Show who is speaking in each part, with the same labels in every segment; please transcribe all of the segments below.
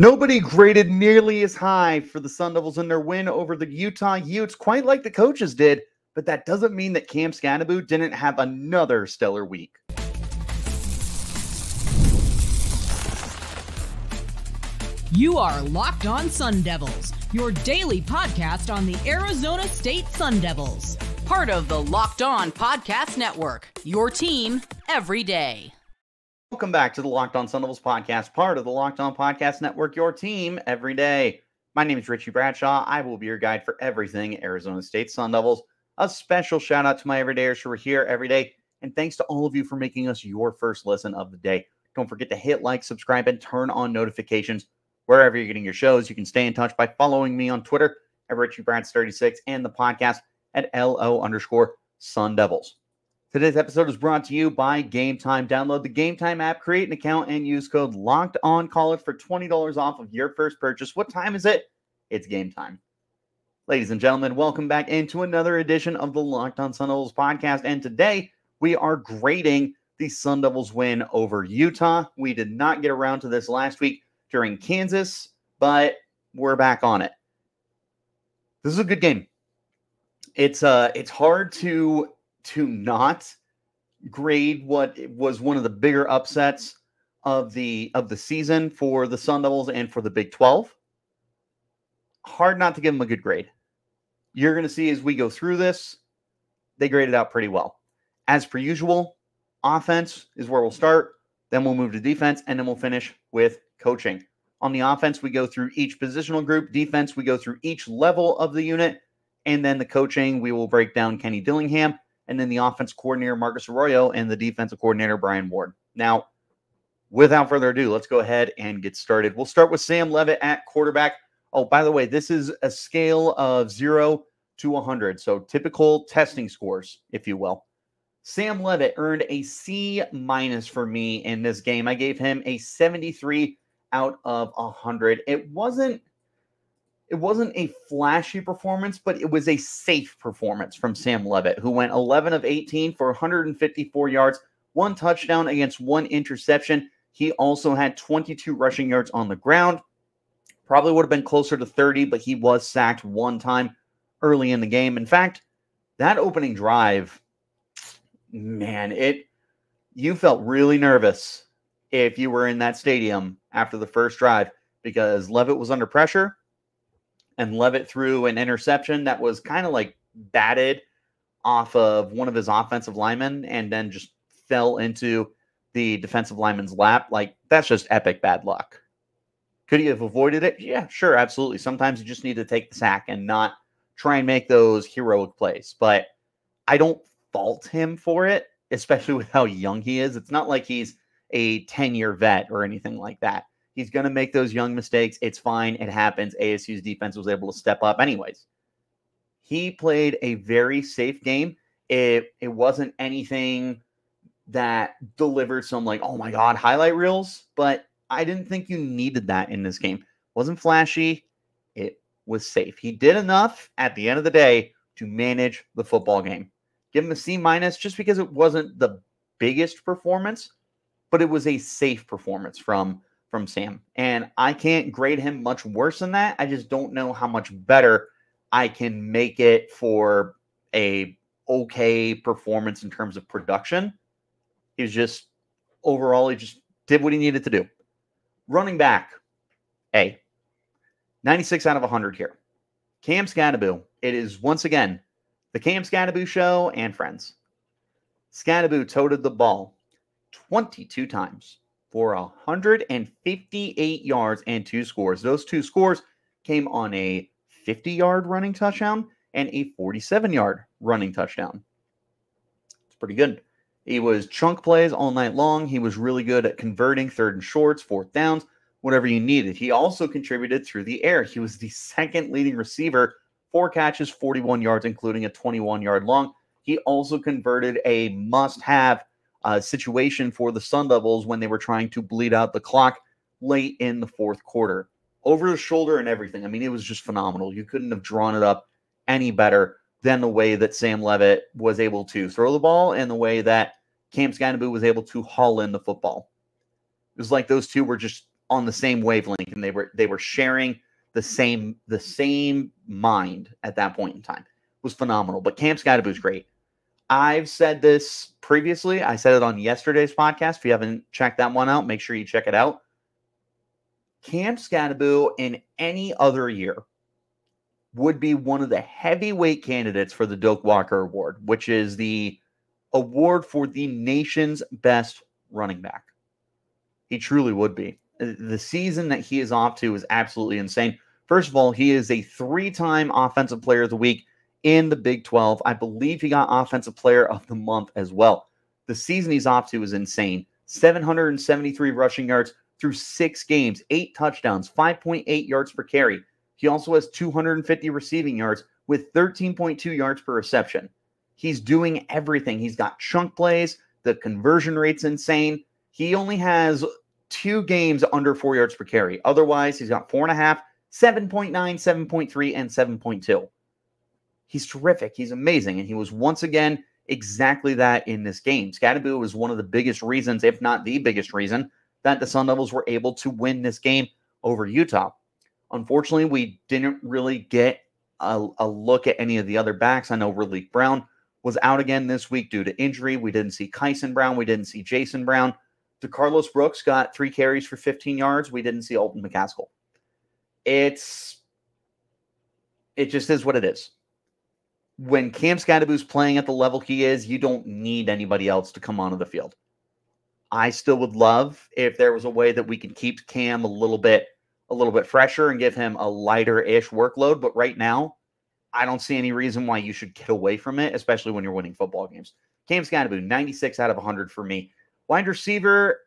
Speaker 1: Nobody graded nearly as high for the Sun Devils in their win over the Utah Utes, quite like the coaches did, but that doesn't mean that Cam Skattebo didn't have another stellar week.
Speaker 2: You are Locked On Sun Devils, your daily podcast on the Arizona State Sun Devils. Part of the Locked On Podcast Network, your team every day.
Speaker 1: Welcome back to the Locked On Sun Devils podcast, part of the Locked On Podcast Network, your team every day. My name is Richie Bradshaw. I will be your guide for everything Arizona State Sun Devils. A special shout out to my everydayers who are here every day. And thanks to all of you for making us your first listen of the day. Don't forget to hit like, subscribe, and turn on notifications wherever you're getting your shows. You can stay in touch by following me on Twitter at RichieBrads36 and the podcast at LO_Sun Devils. Today's episode is brought to you by Game Time. Download the Game Time app, create an account, and use code LOCKEDONCollege for $20 off of your first purchase. What time is it? It's game time. Ladies and gentlemen, welcome back into another edition of the Locked On Sun Devils podcast. And today we are grading the Sun Devils win over Utah. We did not get around to this last week during Kansas, but we're back on it. This is a good game. It's hard to not grade what was one of the bigger upsets of the season for the Sun Devils and for the Big 12. Hard not to give them a good grade. You're going to see as we go through this, they graded out pretty well. As per usual, offense is where we'll start, then we'll move to defense, and then we'll finish with coaching. On the offense, we go through each positional group. Defense, we go through each level of the unit. And then the coaching, we will break down Kenny Dillingham, and then the offense coordinator, Marcus Arroyo, and the defensive coordinator, Brian Ward. Now, without further ado, let's go ahead and get started. We'll start with Sam Leavitt at quarterback. Oh, by the way, this is a scale of 0 to 100, so typical testing scores, if you will. Sam Leavitt earned a C- for me in this game. I gave him a 73 out of 100. It wasn't a flashy performance, but it was a safe performance from Sam Leavitt, who went 11 of 18 for 154 yards, 1 touchdown against 1 interception. He also had 22 rushing yards on the ground. Probably would have been closer to 30, but he was sacked 1 time early in the game. In fact, that opening drive, man, you felt really nervous if you were in that stadium after the first drive because Leavitt was under pressure. And Leavitt threw an interception that was kind of like batted off of one of his offensive linemen and then just fell into the defensive lineman's lap. Like, that's just epic bad luck. Could he have avoided it? Yeah, sure, absolutely. Sometimes you just need to take the sack and not try and make those heroic plays. But I don't fault him for it, especially with how young he is. It's not like he's a 10-year vet or anything like that. He's going to make those young mistakes. It's fine. It happens. ASU's defense was able to step up anyways. He played a very safe game. It wasn't anything that delivered some like, oh my God, highlight reels, but I didn't think you needed that in this game. It wasn't flashy. It was safe. He did enough at the end of the day to manage the football game. Give him a C- just because it wasn't the biggest performance, but it was a safe performance from Sam. And I can't grade him much worse than that. I just don't know how much better I can make it for a okay performance in terms of production. He just did what he needed to do. Running back, A. 96 out of 100 here. Cam Skattebo. It is once again the Cam Skattebo show and friends. Skattebo toted the ball 22 times for 158 yards and 2 scores. Those 2 scores came on a 50-yard running touchdown and a 47-yard running touchdown. It's pretty good. He was chunk plays all night long. He was really good at converting 3rd and shorts, 4th downs, whatever you needed. He also contributed through the air. He was the 2nd leading receiver, 4 catches, 41 yards, including a 21-yard long. He also converted a must-have situation for the Sun Devils when they were trying to bleed out the clock late in the 4th quarter. Over the shoulder and everything. I mean, it was just phenomenal. You couldn't have drawn it up any better than the way that Sam Leavitt was able to throw the ball and the way that Cam Skattebo was able to haul in the football. It was like those two were just on the same wavelength, and they were sharing the same mind at that point in time. It was phenomenal. But Cam Skattebo is great. I've said this previously. I said it on yesterday's podcast. If you haven't checked that one out, make sure you check it out. Cam Skattebo in any other year would be one of the heavyweight candidates for the Doak Walker Award, which is the award for the nation's best running back. He truly would be. The season that he is off to is absolutely insane. First of all, he is a 3-time Offensive Player of the Week in the Big 12. I believe he got Offensive Player of the Month as well. The season he's off to is insane. 773 rushing yards through 6 games, 8 touchdowns, 5.8 yards per carry. He also has 250 receiving yards with 13.2 yards per reception. He's doing everything. He's got chunk plays. The conversion rate's insane. He only has 2 games under 4 yards per carry. Otherwise, he's got 4.5, 7.9, 7.3, and 7.2. He's terrific. He's amazing. And he was once again exactly that in this game. Skattebo was one of the biggest reasons, if not the biggest reason, that the Sun Devils were able to win this game over Utah. Unfortunately, we didn't really get a look at any of the other backs. I know Relief Brown was out again this week due to injury. We didn't see Kyson Brown. We didn't see Jason Brown. DeCarlos Brooks got 3 carries for 15 yards. We didn't see Alton McCaskill. It just is what it is. When Cam Skattebo's playing at the level he is, you don't need anybody else to come onto the field. I still would love if there was a way that we could keep Cam a little bit fresher and give him a lighter-ish workload. But right now, I don't see any reason why you should get away from it, especially when you're winning football games. Cam Skattebo, 96 out of 100 for me. Wide receiver,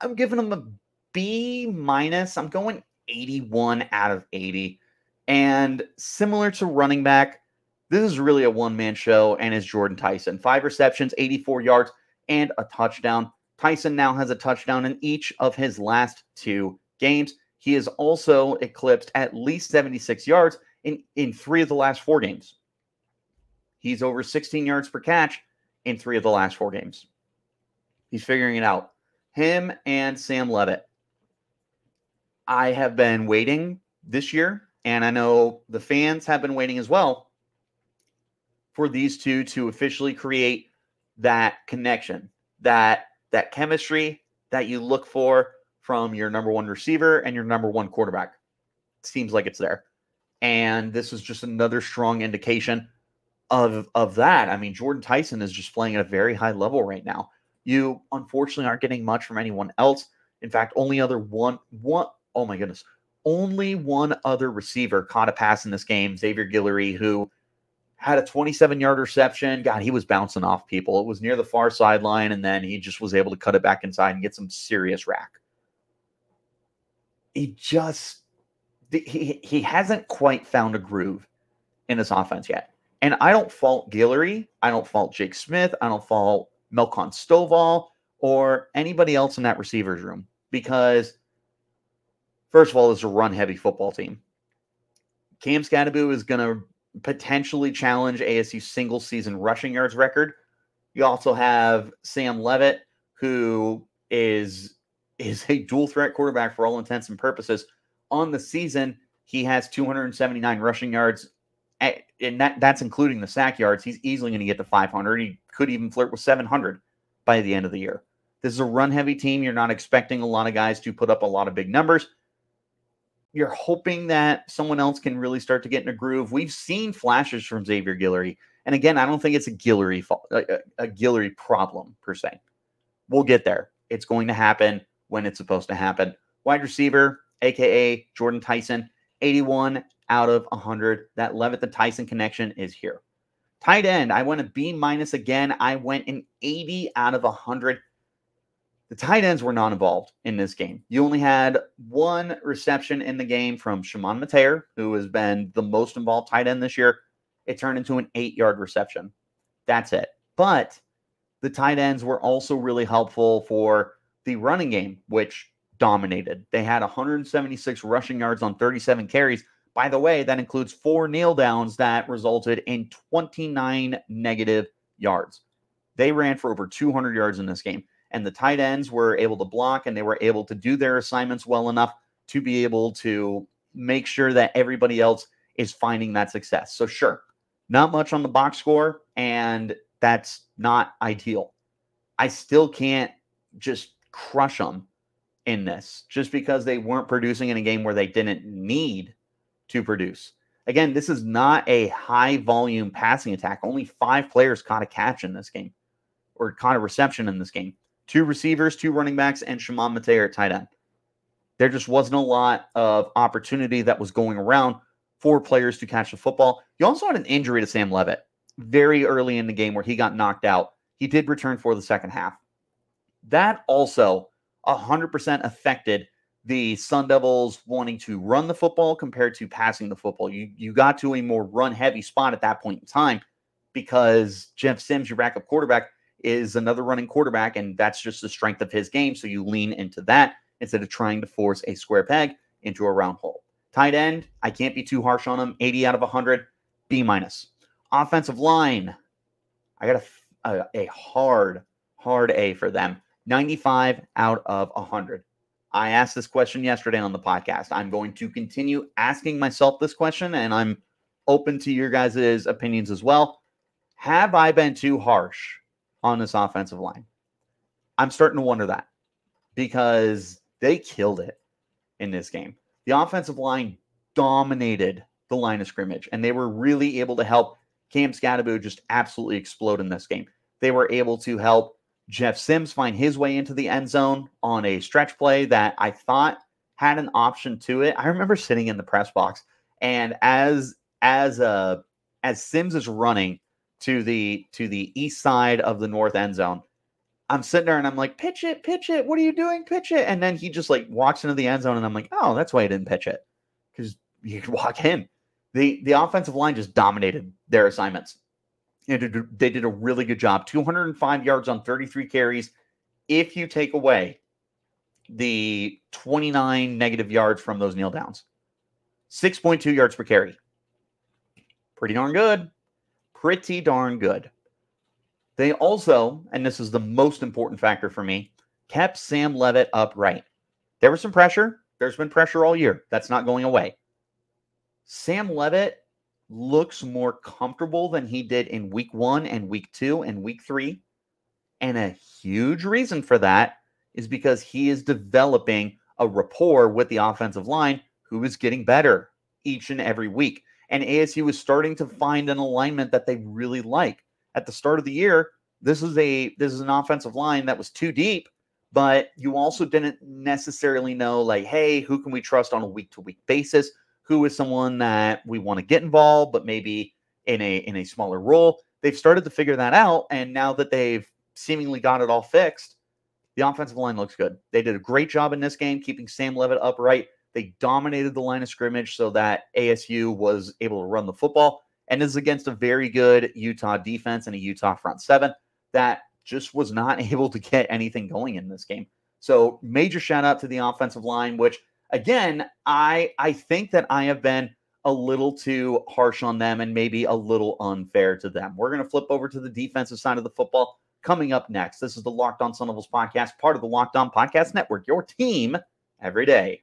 Speaker 1: I'm giving him a B-. I'm going 81 out of 80. And similar to running back, this is really a one-man show, and is Jordan Tyson. 5 receptions, 84 yards, and a touchdown. Tyson now has a touchdown in each of his last 2 games. He has also eclipsed at least 76 yards in 3 of the last 4 games. He's over 16 yards per catch in 3 of the last 4 games. He's figuring it out. Him and Sam Leavitt. I have been waiting this year, and I know the fans have been waiting as well, for these two to officially create that connection, that chemistry that you look for from your number 1 receiver and your number 1 quarterback. It seems like it's there. And this is just another strong indication of that. I mean, Jordan Tyson is just playing at a very high level right now. You unfortunately aren't getting much from anyone else. In fact, only one other receiver caught a pass in this game, Xavier Guillory, who had a 27-yard reception. God, he was bouncing off people. It was near the far sideline, and then he just was able to cut it back inside and get some serious rack. He hasn't quite found a groove in his offense yet. And I don't fault Guillory. I don't fault Jake Smith. I don't fault Melkon Stovall or anybody else in that receivers room, because, first of all, it's a run-heavy football team. Cam Skattebo is going to potentially challenge ASU's single-season rushing yards record. You also have Sam Leavitt, who is a dual-threat quarterback for all intents and purposes. On the season, he has 279 rushing yards, and that's including the sack yards. He's easily going to get to 500. He could even flirt with 700 by the end of the year. This is a run-heavy team. You're not expecting a lot of guys to put up a lot of big numbers. You're hoping that someone else can really start to get in a groove. We've seen flashes from Xavier Guillory. And again, I don't think it's a Guillory problem per se. We'll get there. It's going to happen when it's supposed to happen. Wide receiver, a.k.a. Jordan Tyson, 81 out of 100. That Leavitt to Tyson connection is here. Tight end, I went a B- again. I went an 80 out of 100. The tight ends were not involved in this game. You only had 1 reception in the game from Shimon Mateer, who has been the most involved tight end this year. It turned into an 8-yard reception. That's it. But the tight ends were also really helpful for the running game, which dominated. They had 176 rushing yards on 37 carries. By the way, that includes 4 kneel downs that resulted in 29 negative yards. They ran for over 200 yards in this game. and the tight ends were able to block, and they were able to do their assignments well enough to be able to make sure that everybody else is finding that success. So sure, not much on the box score, and that's not ideal. I still can't just crush them in this just because they weren't producing in a game where they didn't need to produce. Again, this is not a high volume passing attack. Only 5 players caught a catch in this game, or caught a reception in this game. 2 receivers, 2 running backs, and Shimon Mateo at tight end. There just wasn't a lot of opportunity that was going around for players to catch the football. You also had an injury to Sam Leavitt very early in the game where he got knocked out. He did return for the second half. That also 100% affected the Sun Devils wanting to run the football compared to passing the football. You got to a more run-heavy spot at that point in time because Jeff Sims, your backup quarterback, is another running quarterback, and that's just the strength of his game, so you lean into that instead of trying to force a square peg into a round hole. Tight end, I can't be too harsh on him. 80 out of 100, B-. Offensive line, I got a hard A for them. 95 out of 100. I asked this question yesterday on the podcast. I'm going to continue asking myself this question, and I'm open to your guys' opinions as well. Have I been too harsh on this offensive line? I'm starting to wonder that because they killed it in this game. The offensive line dominated the line of scrimmage, and they were really able to help Cam Skattebo just absolutely explode in this game. They were able to help Jeff Sims find his way into the end zone on a stretch play that I thought had an option to it. I remember sitting in the press box, and as Sims is running to the east side of the north end zone, I'm sitting there and I'm like, pitch it. What are you doing? Pitch it. And then he just like walks into the end zone, and I'm like, oh, that's why he didn't pitch it, because you could walk in. The offensive line just dominated their assignments. They did a really good job. 205 yards on 33 carries. If you take away the 29 negative yards from those kneel downs, 6.2 yards per carry. Pretty darn good. Pretty darn good. They also, and this is the most important factor for me, kept Sam Leavitt upright. There was some pressure. There's been pressure all year. That's not going away. Sam Leavitt looks more comfortable than he did in week 1 and week 2 and week 3. And a huge reason for that is because he is developing a rapport with the offensive line, who is getting better each and every week. And ASU is starting to find an alignment that they really like. At the start of the year, this is an offensive line that was too deep, but you also didn't necessarily know, like, hey, who can we trust on a week-to-week basis? Who is someone that we want to get involved, but maybe in a smaller role? They've started to figure that out, and now that they've seemingly got it all fixed, the offensive line looks good. They did a great job in this game, keeping Sam Leavitt upright. They dominated the line of scrimmage so that ASU was able to run the football, and this is against a very good Utah defense and a Utah front seven that just was not able to get anything going in this game. So major shout out to the offensive line, which, again, I think that I have been a little too harsh on them and maybe a little unfair to them. We're going to flip over to the defensive side of the football coming up next. This is the Locked On Sun Devils podcast, part of the Locked On Podcast Network, your team every day.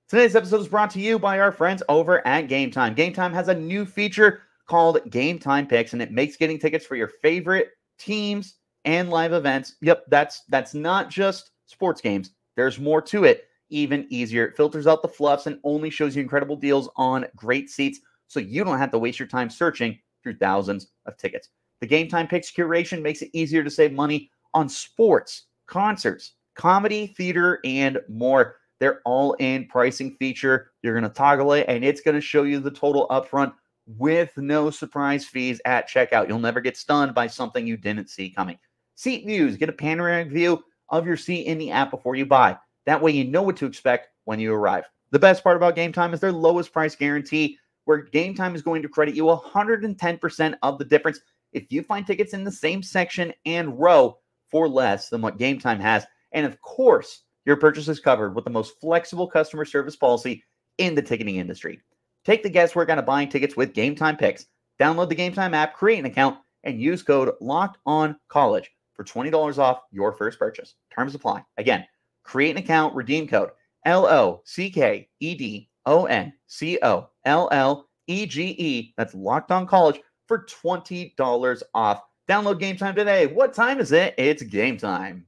Speaker 1: Today's episode is brought to you by our friends over at Game Time. Game Time has a new feature called Game Time Picks, and it makes getting tickets for your favorite teams and live events. Yep, that's not just sports games. There's more to it, even easier. It filters out the fluffs and only shows you incredible deals on great seats, so you don't have to waste your time searching through thousands of tickets. The Game Time Picks curation makes it easier to save money on sports, concerts, comedy, theater, and more. Their all-in pricing feature, you're going to toggle it, and it's going to show you the total upfront with no surprise fees at checkout. You'll never get stunned by something you didn't see coming. Seat views, get a panoramic view of your seat in the app before you buy. That way you know what to expect when you arrive. The best part about Game Time is their lowest price guarantee, where Game Time is going to credit you 110% of the difference if you find tickets in the same section and row for less than what Game Time has. And of course, your purchase is covered with the most flexible customer service policy in the ticketing industry. Take the guesswork out of buying tickets with Game Time Picks. Download the Game Time app, create an account, and use code LOCKEDONCollege for $20 off your first purchase. Terms apply. Again, create an account, redeem code LOCKEDONCOLLEGE. That's Locked On College for $20 off. Download Game Time today. What time is it? It's game time.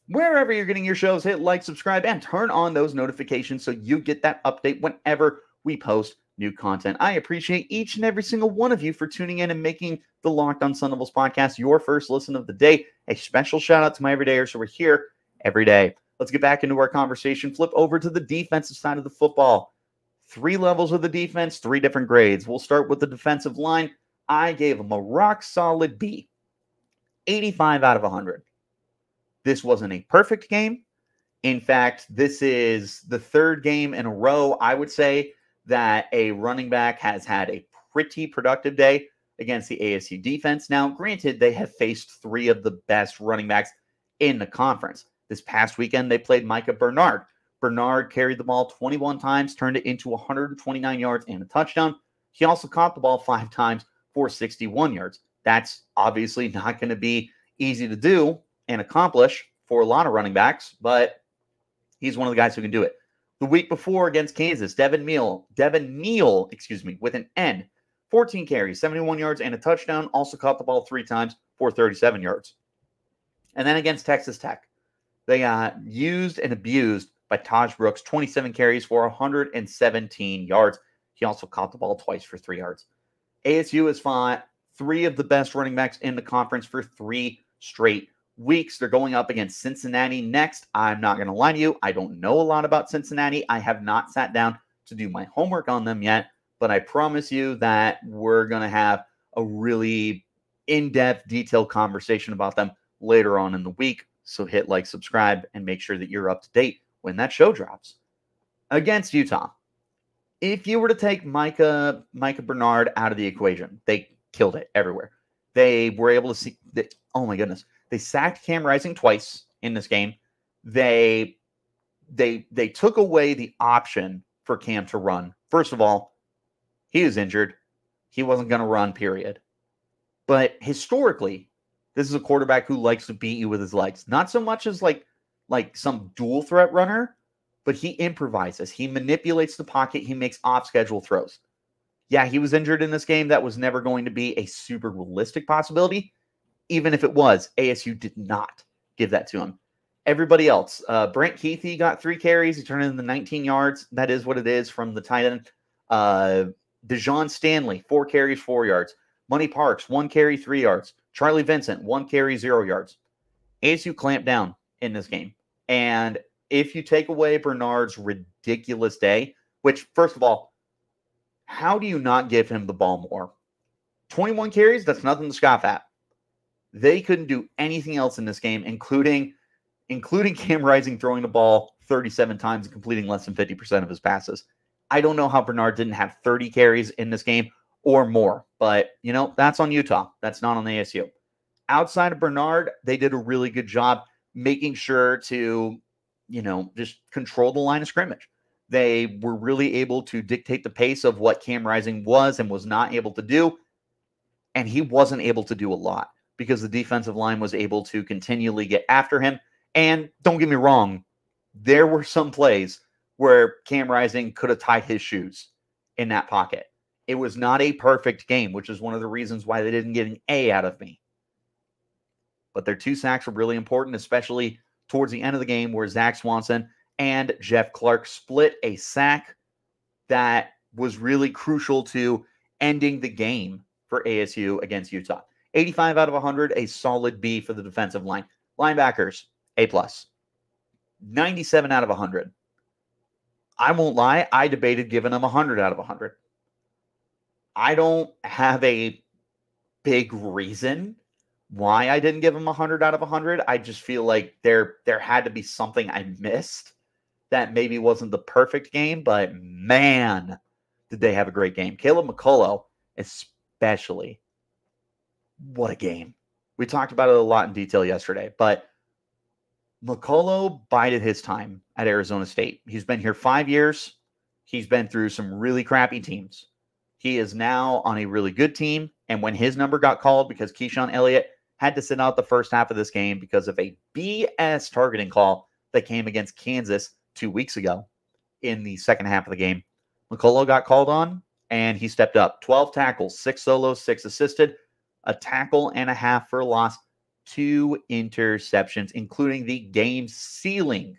Speaker 1: Wherever you're getting your shows, hit like, subscribe, and turn on those notifications so you get that update whenever we post new content. I appreciate each and every single one of you for tuning in and making the Locked On Sun Devils podcast your first listen of the day. A special shout out to my everydayers who are here every day. Let's get back into our conversation. Flip over to the defensive side of the football. 3 levels of the defense, 3 different grades. We'll start with the defensive line. I gave them a rock solid B, 85 out of 100. This wasn't a perfect game. In fact, this is the 3rd game in a row, I would say, that a running back has had a pretty productive day against the ASU defense. Now, granted, they have faced 3 of the best running backs in the conference. This past weekend, they played Micah Bernard. Bernard carried the ball 21 times, turned it into 129 yards and a touchdown. He also caught the ball 5 times for 61 yards. That's obviously not going to be easy to do and accomplish for a lot of running backs, but he's one of the guys who can do it. The week before against Kansas, Devin Neal, with an N, 14 carries, 71 yards, and a touchdown. Also caught the ball 3 times for 37 yards. And then against Texas Tech, they got used and abused by Taj Brooks, 27 carries for 117 yards. He also caught the ball twice for 3 yards. ASU has fought 3 of the best running backs in the conference for 3 straight weeks. They're going up against Cincinnati next. I'm not going to lie to you. I don't know a lot about Cincinnati. I have not sat down to do my homework on them yet, but I promise you that we're going to have a really in-depth, detailed conversation about them later on in the week. So hit like, subscribe, and make sure that you're up to date when that show drops. Against Utah, if you were to take Micah Bernard out of the equation, they killed it everywhere. They were able to see that. Oh my goodness. They sacked Cam Rising twice in this game. They took away the option for Cam to run. First of all, he was injured. He wasn't going to run, period. But historically, this is a quarterback who likes to beat you with his legs. Not so much as like some dual threat runner, but he improvises. He manipulates the pocket. He makes off-schedule throws. Yeah, he was injured in this game. That was never going to be a super realistic possibility. Even if it was, ASU did not give that to him. Everybody else, Brent Keithy got 3 carries. He turned into 19 yards. That is what it is from the tight end. Dejon Stanley, 4 carries, 4 yards. Money Parks, 1 carry, 3 yards. Charlie Vincent, 1 carry, 0 yards. ASU clamped down in this game. And if you take away Bernard's ridiculous day, which, first of all, how do you not give him the ball more? 21 carries, that's nothing to scoff at. They couldn't do anything else in this game, including Cam Rising throwing the ball 37 times and completing less than 50% of his passes. I don't know how Bernard didn't have 30 carries in this game or more, but, that's on Utah. That's not on the ASU. Outside of Bernard, they did a really good job making sure to, just control the line of scrimmage. They were really able to dictate the pace of what Cam Rising was and was not able to do, and he wasn't able to do a lot, because the defensive line was able to continually get after him. And don't get me wrong, there were some plays where Cam Rising could have tied his shoes in that pocket. It was not a perfect game, which is one of the reasons why they didn't get an A out of me. But their 2 sacks were really important, especially towards the end of the game where Zach Swanson and Jeff Clark split a sack that was really crucial to ending the game for ASU against Utah. 85 out of 100, a solid B for the defensive line. Linebackers, A+. 97 out of 100. I won't lie, I debated giving them 100 out of 100. I don't have a big reason why I didn't give them 100 out of 100. I just feel like there had to be something I missed that maybe wasn't the perfect game, but man, did they have a great game. Caleb McCullough, especially. What a game. We talked about it a lot in detail yesterday, but McCullough bided his time at Arizona State. He's been here 5 years. He's been through some really crappy teams. He is now on a really good team. And when his number got called, because Keyshawn Elliott had to sit out the first half of this game because of a BS targeting call that came against Kansas 2 weeks ago in the second half of the game, McCullough got called on, and he stepped up. 12 tackles, 6 solos, 6 assisted, a tackle and a half for a loss, 2 interceptions, including the game-sealing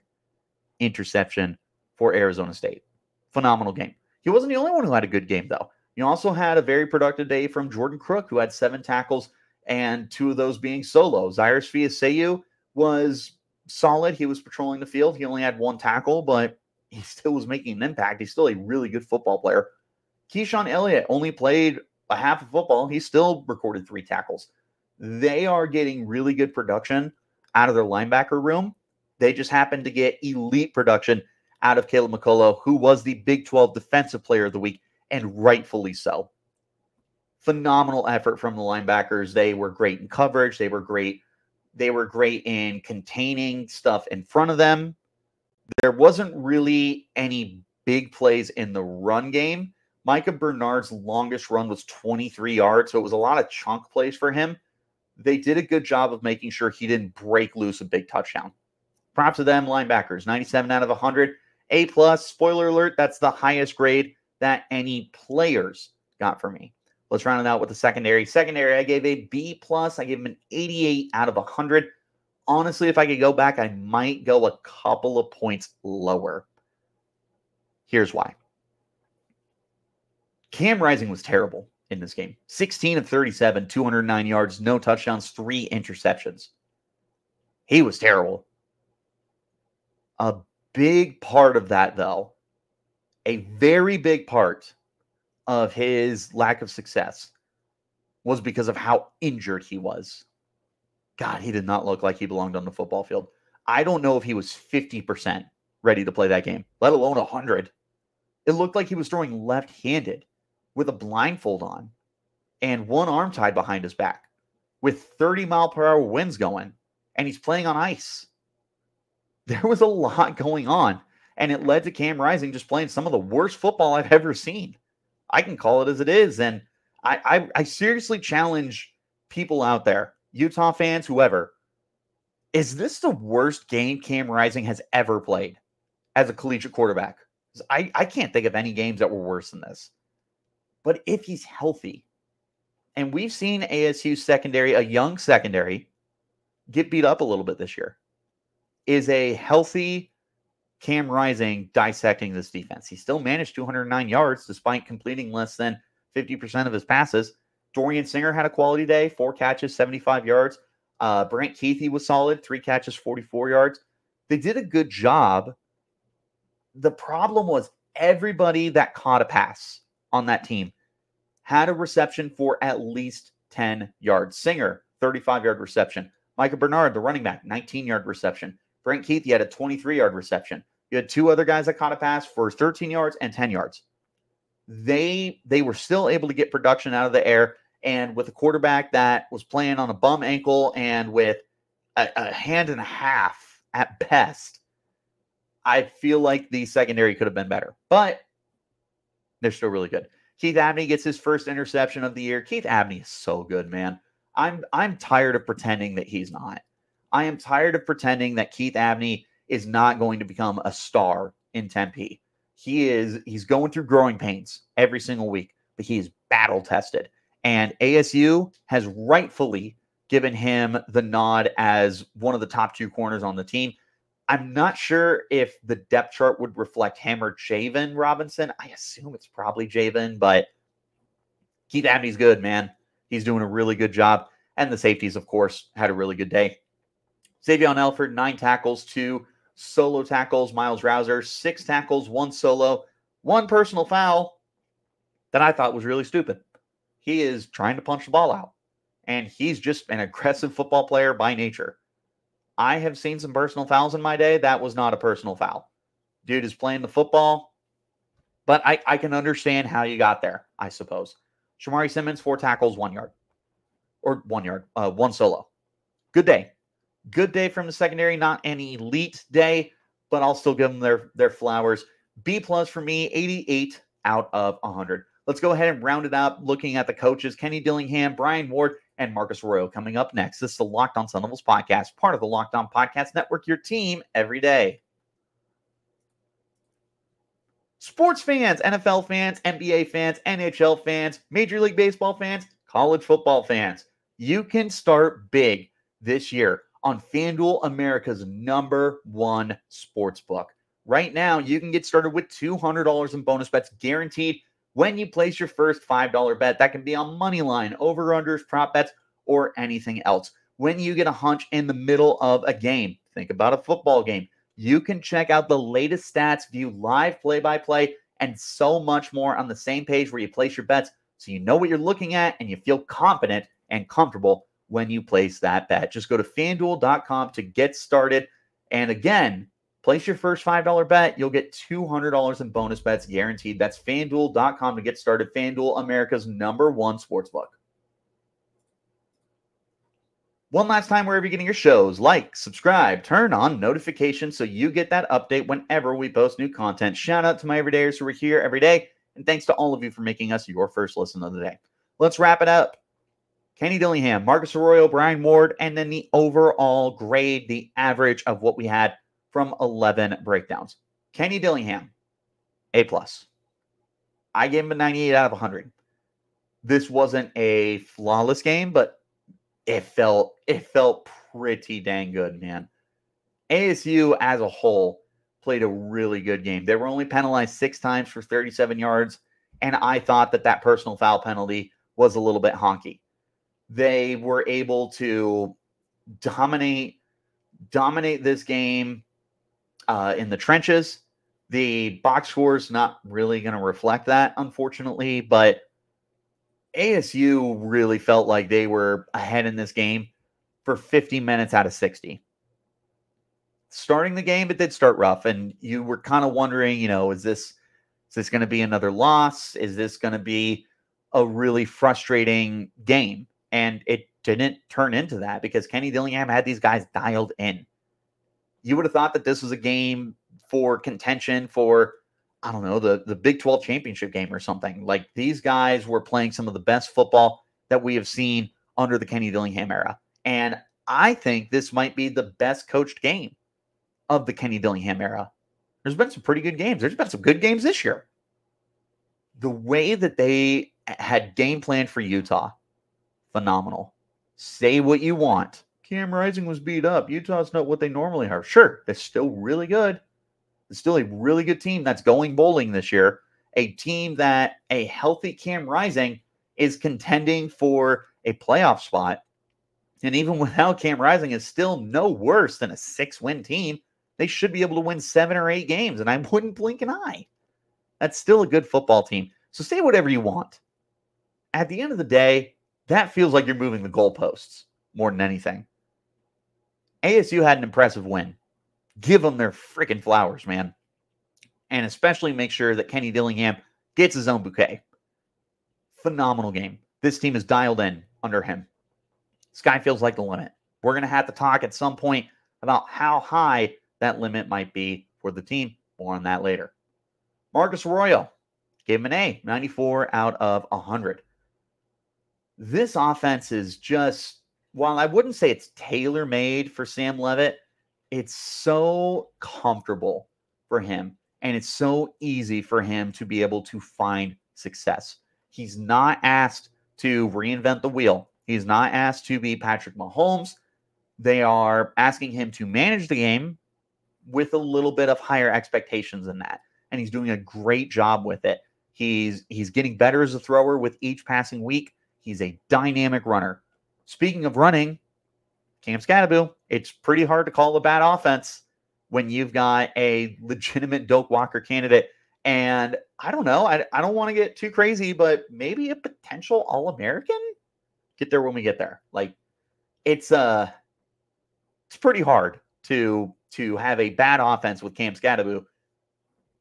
Speaker 1: interception for Arizona State. Phenomenal game. He wasn't the only one who had a good game, though. You also had a very productive day from Jordan Crook, who had 7 tackles, and 2 of those being solo. Zyrus Fiaseyu was solid. He was patrolling the field. He only had 1 tackle, but he still was making an impact. He's still a really good football player. Keyshawn Elliott only played a half of football. He still recorded 3 tackles. They are getting really good production out of their linebacker room. They just happened to get elite production out of Caleb McCullough, who was the Big 12 Defensive Player of the Week, and rightfully so. Phenomenal effort from the linebackers. They were great in coverage. They were great in containing stuff in front of them. There wasn't really any big plays in the run game. Micah Bernard's longest run was 23 yards, so it was a lot of chunk plays for him. They did a good job of making sure he didn't break loose a big touchdown. Props to them, linebackers. 97 out of 100. A+, spoiler alert, that's the highest grade that any players got for me. Let's round it out with the secondary. Secondary, I gave a B+. I gave him an 88 out of 100. Honestly, if I could go back, I might go a couple of points lower. Here's why. Cam Rising was terrible in this game. 16 of 37, 209 yards, no touchdowns, 3 interceptions. He was terrible. A big part of that, though, a very big part of his lack of success was because of how injured he was. God, he did not look like he belonged on the football field. I don't know if he was 50% ready to play that game, let alone 100. It looked like he was throwing left-handed with a blindfold on and one arm tied behind his back with 30-mile-per-hour winds going, and he's playing on ice. There was a lot going on, and it led to Cam Rising just playing some of the worst football I've ever seen. I can call it as it is, and I seriously challenge people out there, Utah fans, whoever, is this the worst game Cam Rising has ever played as a collegiate quarterback? I can't think of any games that were worse than this. But if he's healthy, and we've seen ASU secondary, a young secondary, get beat up a little bit this year, is a healthy Cam Rising dissecting this defense? He still managed 209 yards despite completing less than 50% of his passes. Dorian Singer had a quality day, 4 catches, 75 yards. Brant Keithy was solid, 3 catches, 44 yards. They did a good job. The problem was everybody that caught a pass on that team had a reception for at least 10 yards. Singer, 35-yard reception. Micah Bernard, the running back, 19-yard reception. Brant Keithy had a 23-yard reception. You had 2 other guys that caught a pass for 13 yards and 10 yards. They were still able to get production out of the air, and with a quarterback that was playing on a bum ankle and with a hand and a half at best, I feel like the secondary could have been better. But they're still really good. Keith Abney gets his first interception of the year. Keith Abney is so good, man. I'm tired of pretending that he's not. I am tired of pretending that Keith Abney is not going to become a star in Tempe. He's going through growing pains every single week, but he is battle tested. And ASU has rightfully given him the nod as one of the top 2 corners on the team. I'm not sure if the depth chart would reflect him or Javen Robinson. I assume it's probably Javen, but Keith Abney's good, man. He's doing a really good job. And the safeties, of course, had a really good day. Savion Elford, 9 tackles, 2 solo tackles. Miles Rouser, 6 tackles, 1 solo, 1 personal foul that I thought was really stupid. He is trying to punch the ball out, and he's just an aggressive football player by nature. I have seen some personal fouls in my day. That was not a personal foul. Dude is playing the football, but I can understand how you got there, I suppose. Shamari Simmons, 4 tackles, 1 yard. Or 1 yard, 1 solo. Good day. Good day from the secondary. Not an elite day, but I'll still give them their flowers. B+ for me, 88 out of 100. Let's go ahead and round it up looking at the coaches, Kenny Dillingham, Brian Ward, and Marcus Arroyo coming up next. This is the Locked On Sun Devils podcast, part of the Locked On Podcast Network, your team every day. Sports fans, NFL fans, NBA fans, NHL fans, Major League Baseball fans, college football fans, you can start big this year on FanDuel, America's #1 sportsbook. Right now, you can get started with $200 in bonus bets guaranteed when you place your first $5 bet. That can be on money line, over-unders, prop bets, or anything else. When you get a hunch in the middle of a game, think about a football game, you can check out the latest stats, view live play-by-play, and so much more on the same page where you place your bets so you know what you're looking at and you feel confident and comfortable when you place that bet. Just go to FanDuel.com to get started. And again, place your first $5 bet. You'll get $200 in bonus bets guaranteed. That's FanDuel.com to get started. FanDuel, America's #1 sportsbook. One last time, wherever you're getting your shows, like, subscribe, turn on notifications so you get that update whenever we post new content. Shout out to my everydayers who are here every day. And thanks to all of you for making us your first listen of the day. Let's wrap it up. Kenny Dillingham, Marcus Arroyo, Brian Ward, and then the overall grade, the average of what we had from 11 breakdowns. Kenny Dillingham, A+. I gave him a 98 out of 100. This wasn't a flawless game, but it felt pretty dang good, man. ASU as a whole played a really good game. They were only penalized 6 times for 37 yards, and I thought that personal foul penalty was a little bit honky. They were able to dominate this game in the trenches. The box score is not really going to reflect that, unfortunately, but ASU really felt like they were ahead in this game for 50 minutes out of 60. Starting the game, it did start rough, and you were kind of wondering, is this going to be another loss? Is this going to be a really frustrating game? And it didn't turn into that because Kenny Dillingham had these guys dialed in. You would have thought that this was a game for contention for, I don't know, the Big 12 championship game or something. Like, these guys were playing some of the best football that we have seen under the Kenny Dillingham era. And I think this might be the best coached game of the Kenny Dillingham era. There's been some pretty good games. There's been some good games this year. The way that they had game planned for Utah, phenomenal. Say what you want. Cam Rising was beat up. Utah's not what they normally are. Sure, they're still really good. It's still a really good team that's going bowling this year. A team that a healthy Cam Rising is contending for a playoff spot. And even without Cam Rising, is still no worse than a 6-win team. They should be able to win 7 or 8 games, and I wouldn't blink an eye. That's still a good football team. So say whatever you want. At the end of the day, that feels like you're moving the goalposts more than anything. ASU had an impressive win. Give them their freaking flowers, man. And especially make sure that Kenny Dillingham gets his own bouquet. Phenomenal game. This team is dialed in under him. Sky feels like the limit. We're going to have to talk at some point about how high that limit might be for the team. More on that later. Marcus Arroyo gave him an A, 94 out of 100. This offense is just, while I wouldn't say it's tailor-made for Sam Leavitt, it's so comfortable for him, and it's so easy for him to be able to find success. He's not asked to reinvent the wheel. He's not asked to be Patrick Mahomes. They are asking him to manage the game with a little bit of higher expectations than that, and he's doing a great job with it. He's getting better as a thrower with each passing week. He's a dynamic runner. Speaking of running, Cam Skattebo, it's pretty hard to call a bad offense when you've got a legitimate Doak Walker candidate. And I don't know. I don't want to get too crazy, but maybe a potential All-American? Get there when we get there. Like, it's pretty hard to have a bad offense with Cam Skattebo,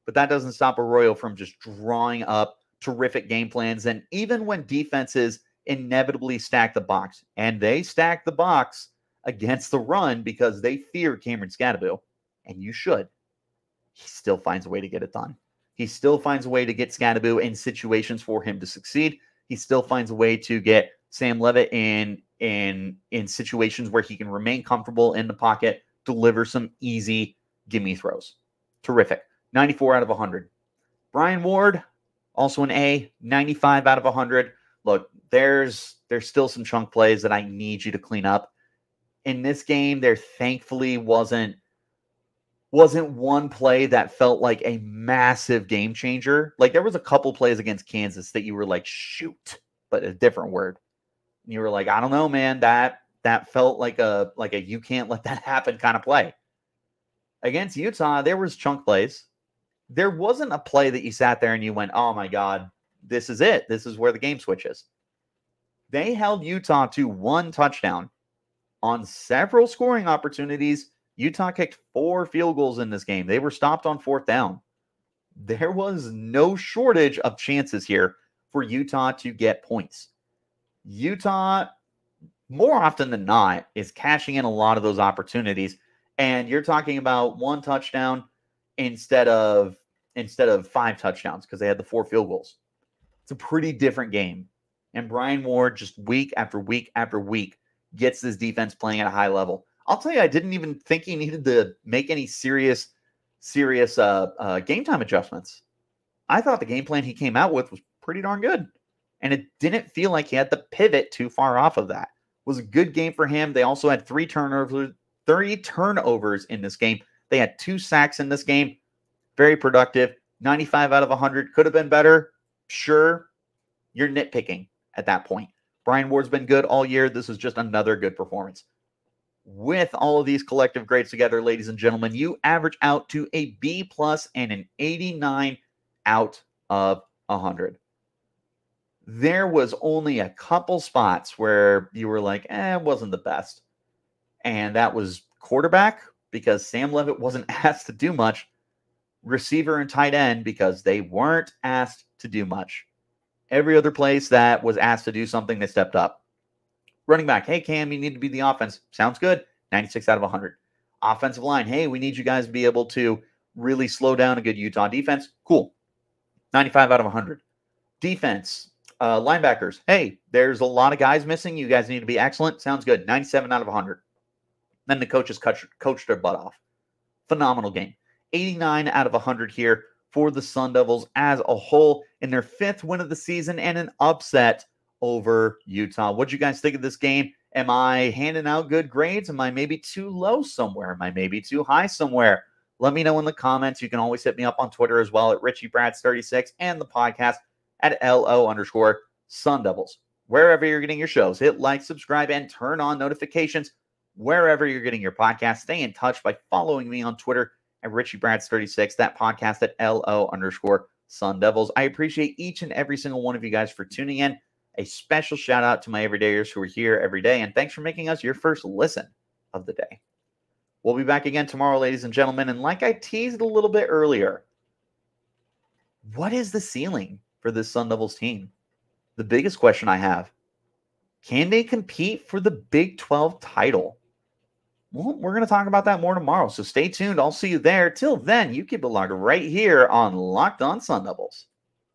Speaker 1: but that doesn't stop Arroyo from just drawing up terrific game plans. And even when defenses inevitably stack the box, and they stack the box against the run because they fear Cameron Skattebo, and you should, he still finds a way to get it done. He still finds a way to get Skattebo in situations for him to succeed. He still finds a way to get Sam Leavitt in situations where he can remain comfortable in the pocket, deliver some easy gimme throws. Terrific. 94 out of 100. Brian Ward, also an A, 95 out of 100. Look, there's still some chunk plays that I need you to clean up. In this game, there thankfully wasn't one play that felt like a massive game changer. Like, there was a couple plays against Kansas that you were like, shoot, but a different word. And you were like, I don't know, man, that felt like a you can't let that happen kind of play. Against Utah, there was chunk plays. There wasn't a play that you sat there and you went, oh my God, this is it. This is where the game switches. They held Utah to 1 touchdown. On several scoring opportunities, Utah kicked 4 field goals in this game. They were stopped on 4th down. There was no shortage of chances here for Utah to get points. Utah, more often than not, is cashing in a lot of those opportunities. And you're talking about 1 touchdown instead of 5 touchdowns because they had the 4 field goals. It's a pretty different game. And Brian Ward, just week after week after week, gets this defense playing at a high level. I'll tell you, I didn't even think he needed to make any serious game time adjustments. I thought the game plan he came out with was pretty darn good. And it didn't feel like he had to pivot too far off of that. It was a good game for him. They also had 3 turnovers in this game. They had 2 sacks in this game. Very productive. 95 out of 100. Could have been better. Sure. You're nitpicking at that point. Brian Ward's been good all year. This is just another good performance. With all of these collective grades together, ladies and gentlemen, you average out to a B+ and an 89 out of 100. There was only a couple spots where you were like, it wasn't the best. And that was quarterback, because Sam Leavitt wasn't asked to do much. Receiver and tight end, because they weren't asked to do much. Every other place that was asked to do something, they stepped up. Running back, hey, Cam, you need to be the offense. Sounds good. 96 out of 100. Offensive line, hey, we need you guys to be able to really slow down a good Utah defense. Cool. 95 out of 100. Defense, linebackers, hey, there's a lot of guys missing. You guys need to be excellent. Sounds good. 97 out of 100. Then the coaches coached their butt off. Phenomenal game. 89 out of 100 here for the Sun Devils as a whole in their 5th win of the season and an upset over Utah. What'd you guys think of this game? Am I handing out good grades? Am I maybe too low somewhere? Am I maybe too high somewhere? Let me know in the comments. You can always hit me up on Twitter as well at Richie Brads36 and the podcast at LO_Sun Devils. Wherever you're getting your shows, hit like, subscribe, and turn on notifications. Wherever you're getting your podcast, stay in touch by following me on Twitter at Richie Brads36, that podcast at LO_Sun Devils. I appreciate each and every single one of you guys for tuning in. A special shout out to my everydayers who are here every day, and thanks for making us your first listen of the day. We'll be back again tomorrow, ladies and gentlemen, and like I teased a little bit earlier, what is the ceiling for this Sun Devils team? The biggest question I have, can they compete for the Big 12 title? Well, we're going to talk about that more tomorrow, so stay tuned. I'll see you there. Till then, you keep it locked right here on Locked On Sun Devils.